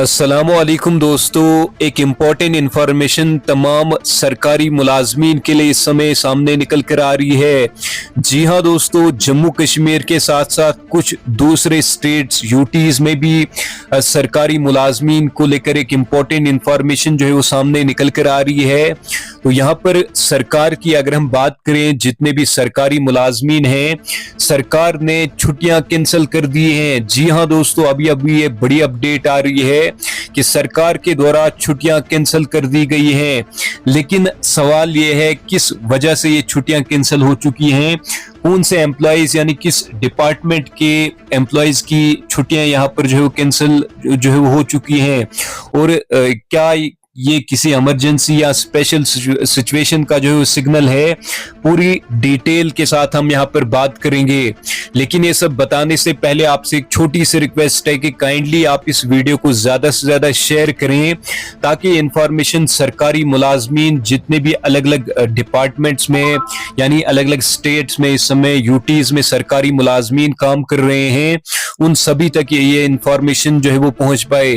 अस्सलामुअलैकुम दोस्तों, एक इम्पॉर्टेंट इन्फॉर्मेशन तमाम सरकारी मुलाजमीन के लिए इस समय सामने निकल कर आ रही है। जी हाँ दोस्तों, जम्मू कश्मीर के साथ साथ कुछ दूसरे स्टेट्स यूटीज में भी सरकारी मुलाजमीन को लेकर एक इम्पॉर्टेंट इन्फॉर्मेशन जो है वो सामने निकल कर आ रही है। तो यहाँ पर सरकार की अगर हम बात करें, जितने भी सरकारी मुलाजमीन हैं, सरकार ने छुट्टियां कैंसिल कर दी हैं। जी हाँ दोस्तों, अभी अभी ये बड़ी अपडेट आ रही है कि सरकार के द्वारा छुट्टियां कैंसिल कर दी गई हैं। लेकिन सवाल ये है किस वजह से ये छुट्टियां कैंसिल हो चुकी हैं, कौन से एम्प्लॉइज यानी किस डिपार्टमेंट के एम्प्लॉइज की छुट्टियां यहाँ पर जो है कैंसिल जो है वो हो चुकी हैं, और क्या ये किसी इमरजेंसी या स्पेशल सिचुएशन का जो सिग्नल है, पूरी डिटेल के साथ हम यहाँ पर बात करेंगे। लेकिन ये सब बताने से पहले आपसे एक छोटी सी रिक्वेस्ट है कि काइंडली आप इस वीडियो को ज्यादा से ज्यादा शेयर करें, ताकि इंफॉर्मेशन सरकारी मुलाजमीन जितने भी अलग अलग डिपार्टमेंट्स में यानी अलग अलग स्टेट्स में इस समय यूटीज में सरकारी मुलाजमीन काम कर रहे हैं, उन सभी तक ये इंफॉर्मेशन जो है वो पहुंच पाए।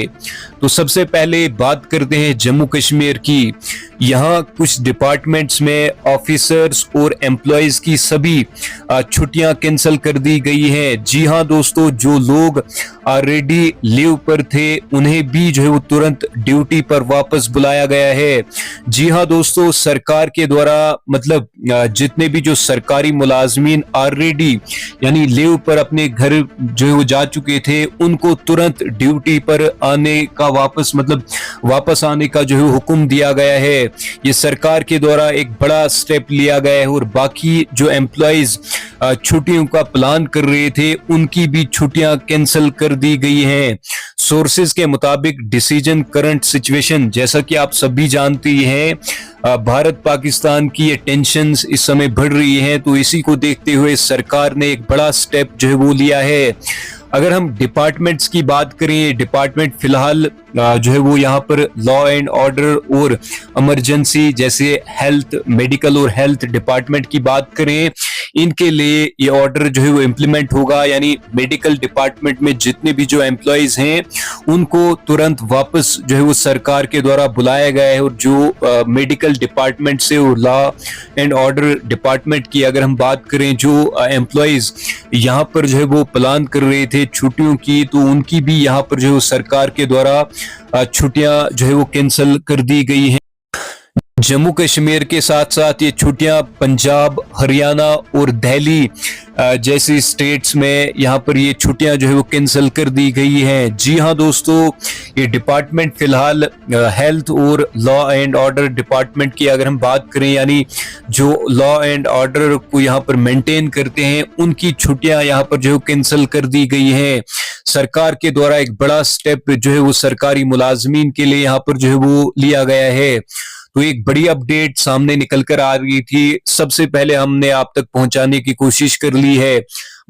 तो सबसे पहले बात करते हैं जम्मू कश्मीर की। यहाँ कुछ डिपार्टमेंट्स में ऑफिसर्स और एम्प्लॉयज की सभी छुट्टियां कैंसिल कर दी गई हैं। जी हाँ दोस्तों, जो लोग ऑलरेडी लीव पर थे उन्हें भी जो है वो तुरंत ड्यूटी पर वापस बुलाया गया है। जी हाँ दोस्तों, सरकार के द्वारा मतलब जितने भी जो सरकारी मुलाजमीन ऑलरेडी यानी लीव पर अपने घर जो है वो जा चुके थे, उनको तुरंत ड्यूटी पर आने का वापस आने का जो है हुक्म दिया गया है। ये सरकार के द्वारा एक बड़ा स्टेप लिया गया है, और बाकी जो एम्प्लॉइज छुट्टियों का प्लान कर रहे थे उनकी भी छुट्टियां कैंसिल कर दी गई हैं। सोर्सेज के मुताबिक डिसीजन करंट सिचुएशन, जैसा कि आप सभी जानते ही हैं, भारत पाकिस्तान की ये टेंशन्स इस समय बढ़ रही हैं, तो इसी को देखते हुए सरकार ने एक बड़ा स्टेप जो है वो लिया है। अगर हम डिपार्टमेंट्स की बात करें, डिपार्टमेंट फिलहाल जो है वो यहाँ पर लॉ एंड ऑर्डर और इमरजेंसी जैसे हेल्थ, मेडिकल और हेल्थ डिपार्टमेंट की बात करें, इनके लिए ये ऑर्डर जो है वो इम्प्लीमेंट होगा। यानी मेडिकल डिपार्टमेंट में जितने भी जो एम्प्लॉइज हैं उनको तुरंत वापस जो है वो सरकार के द्वारा बुलाया गया है। और जो मेडिकल डिपार्टमेंट से और लॉ एंड ऑर्डर डिपार्टमेंट की अगर हम बात करें, जो एम्प्लॉइज यहाँ पर जो है वो प्लान कर रहे थे छुट्टियों की, तो उनकी भी यहाँ पर जो है सरकार के द्वारा छुट्टियां जो है वो कैंसिल कर दी गई हैं। जम्मू कश्मीर के साथ साथ ये छुट्टियां पंजाब, हरियाणा और दिल्ली जैसी स्टेट्स में यहाँ पर ये छुट्टियां जो है वो कैंसिल कर दी गई हैं। जी हाँ दोस्तों, ये डिपार्टमेंट फिलहाल हेल्थ और लॉ एंड ऑर्डर डिपार्टमेंट की अगर हम बात करें, यानी जो लॉ एंड ऑर्डर को यहाँ पर मेंटेन करते हैं, उनकी छुट्टियां यहाँ पर जो है कैंसिल कर दी गई हैं। सरकार के द्वारा एक बड़ा स्टेप जो है वो सरकारी मुलाजमीन के लिए यहाँ पर जो है वो लिया गया है। तो एक बड़ी अपडेट सामने निकल कर आ रही थी, सबसे पहले हमने आप तक पहुंचाने की कोशिश कर ली है।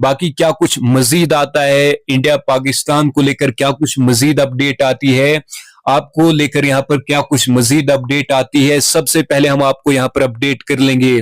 बाकी क्या कुछ मजीद आता है, इंडिया पाकिस्तान को लेकर क्या कुछ मजीद अपडेट आती है, आपको लेकर यहाँ पर क्या कुछ मजीद अपडेट आती है, सबसे पहले हम आपको यहाँ पर अपडेट कर लेंगे।